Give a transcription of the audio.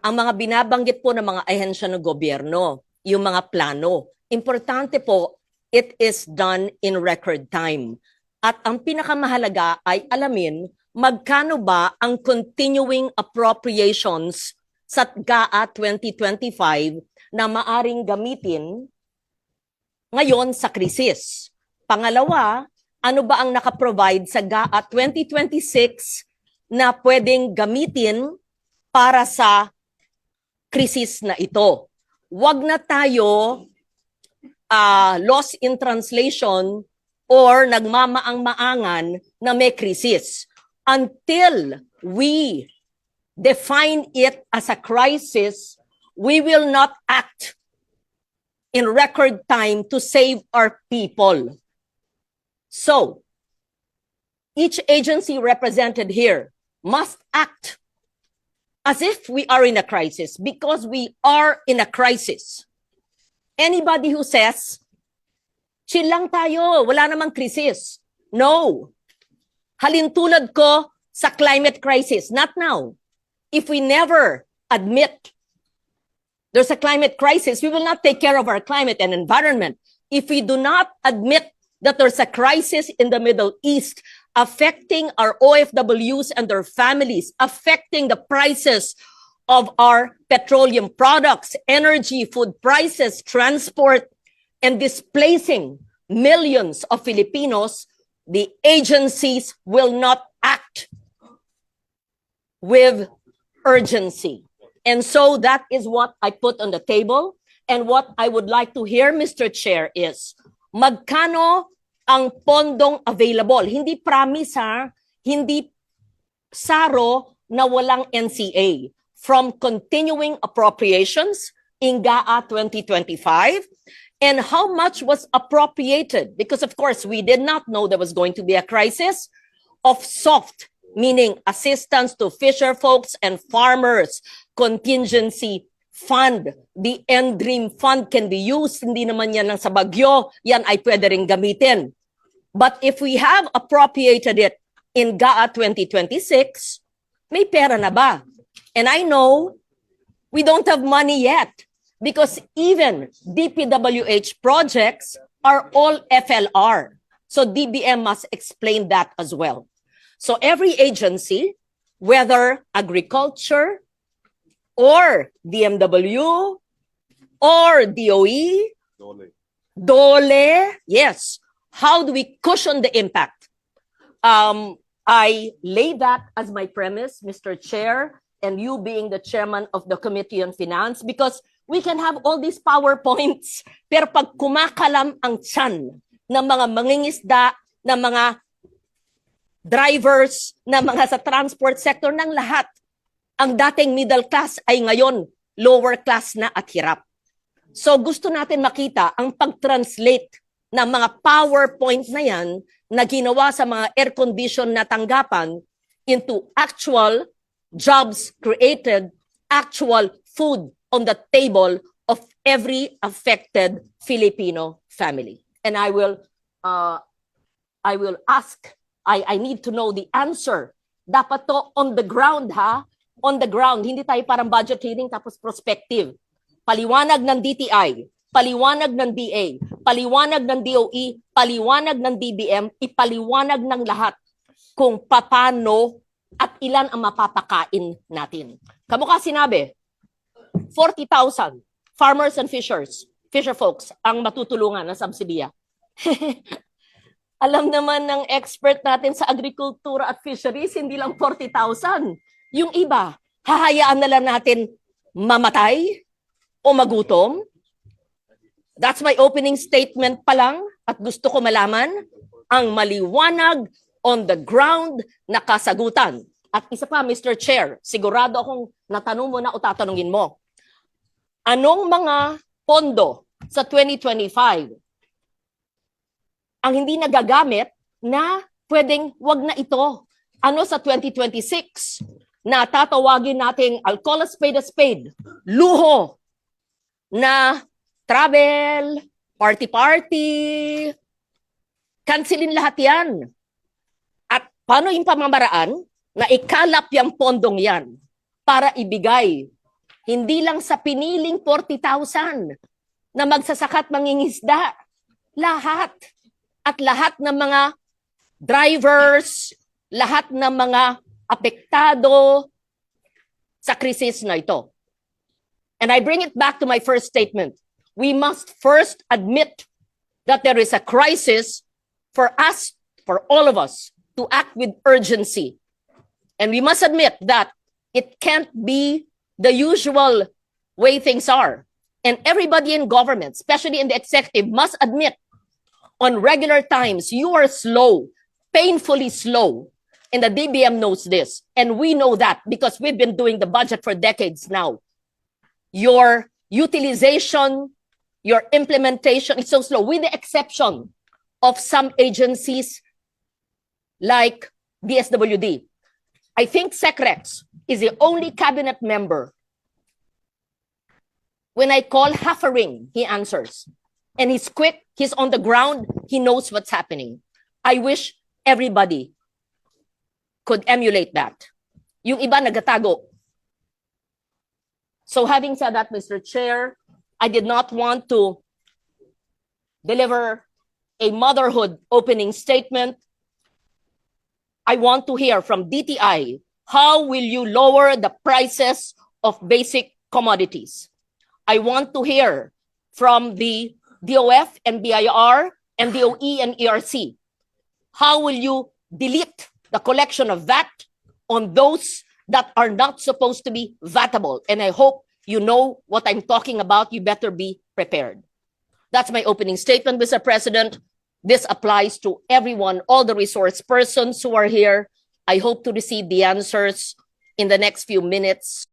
ang mga binabanggit po ng mga ahensya ng gobyerno, yung mga plano, importante po, it is done in record time. At ang pinakamahalaga ay alamin magkano ba ang continuing appropriations sa GAA 2025 na maaring gamitin ngayon sa krisis. Pangalawa, ano ba ang nakaprovide sa GAA 2026 na pwedeng gamitin para sa krisis na ito? Huwag na tayo lost in translation or nagmamaang-maangan na may krisis. Until we define it as a crisis, we will not act in record time to save our people. So, each agency represented here must act as if we are in a crisis because we are in a crisis. Anybody who says, chill lang tayo, wala namang krisis. No. Halintulad ko sa climate crisis. Not now. If we never admit there's a climate crisis, we will not take care of our climate and environment. If we do not admit that there's a crisis in the Middle East affecting our OFWs and their families, affecting the prices of our petroleum products, energy, food prices, transport, and displacing millions of Filipinos, the agencies will not act with urgency. And so that is what I put on the table. And what I would like to hear, Mr. Chair, is magkano ang pondong available? Hindi promise ha, hindi saro na walang NCA. From continuing appropriations in GAA 2025, and how much was appropriated? Because of course, we did not know there was going to be a crisis of soft, meaning assistance to fisher folks and farmers, contingency fund. The NDREAM fund can be used. Hindi naman yan lang sa bagyo. Yan ay pwede rin gamitin. But if we have appropriated it in GAA 2026, may pera na ba? And I know we don't have money yet because even DPWH projects are all FLR. So DBM must explain that as well. So every agency, whether agriculture or DMW or DOE, DOLE, yes. How do we cushion the impact? I lay that as my premise, Mr. Chair, and you being the chairman of the Committee on Finance, because we can have all these PowerPoints, pero pag kumakalam ang tiyan ng mga mangingisda, ng mga drivers, ng mga sa transport sector, ng lahat, ang dating middle class ay ngayon lower class na at hirap. So gusto natin makita ang pag-translate ng mga PowerPoint na yan na ginawa sa mga air-condition na tanggapan into actual jobs created, actual food on the table of every affected Filipino family. And I will ask, I need to know the answer. Dapat to on the ground ha, on the ground. Hindi tayo parang budget hearing tapos prospective. Paliwanag ng DTI, paliwanag ng DA, paliwanag ng DOE, paliwanag ng DBM, ipaliwanag ng lahat kung paano at ilan ang mapapakain natin. Kamukha sinabi, 40,000 farmers and fisher folks ang matutulungan ng subsidiya. Alam naman ng expert natin sa agrikultura at fisheries, hindi lang 40,000. Yung iba, hahayaan na lang natin mamatay o magutom. That's my opening statement pa lang at gusto ko malaman ang maliwanag on the ground na kasagutan. At isa pa, Mr. Chair, sigurado akong natanong mo na o tatanungin mo. Anong mga pondo sa 2025 ang hindi nagagamit na pwedeng wag na ito? Ano sa 2026 na tatawagin nating, I'll call a spade, luho na travel, party-party, cancelin lahat yan. At paano yung pamamaraan na ikalap yung pondong yan para ibigay Hindi lang sa piniling 40,000 na magsasakat mangingisda. Lahat. At lahat ng mga drivers, lahat ng mga apektado sa krisis na ito. And I bring it back to my first statement. We must first admit that there is a crisis for us, for all of us, to act with urgency. And we must admit that it can't be the usual way things are. And everybody in government, especially in the executive, must admit on regular times you are slow, painfully slow. And the DBM knows this. And we know that because we've been doing the budget for decades now. Your utilization, your implementation is so slow, with the exception of some agencies like DSWD. I think SecRex is the only cabinet member. When I call half a ring, he answers. And he's quick, he's on the ground, he knows what's happening. I wish everybody could emulate that. Yung iba nagatago. So having said that, Mr. Chair, I did not want to deliver a motherhood opening statement. I want to hear from DTI, how will you lower the prices of basic commodities? I want to hear from the DOF and BIR and DOE and ERC. How will you delete the collection of VAT on those that are not supposed to be VATable? And I hope you know what I'm talking about. You better be prepared. That's my opening statement, Mr. President. This applies to everyone, all the resource persons who are here. I hope to receive the answers in the next few minutes.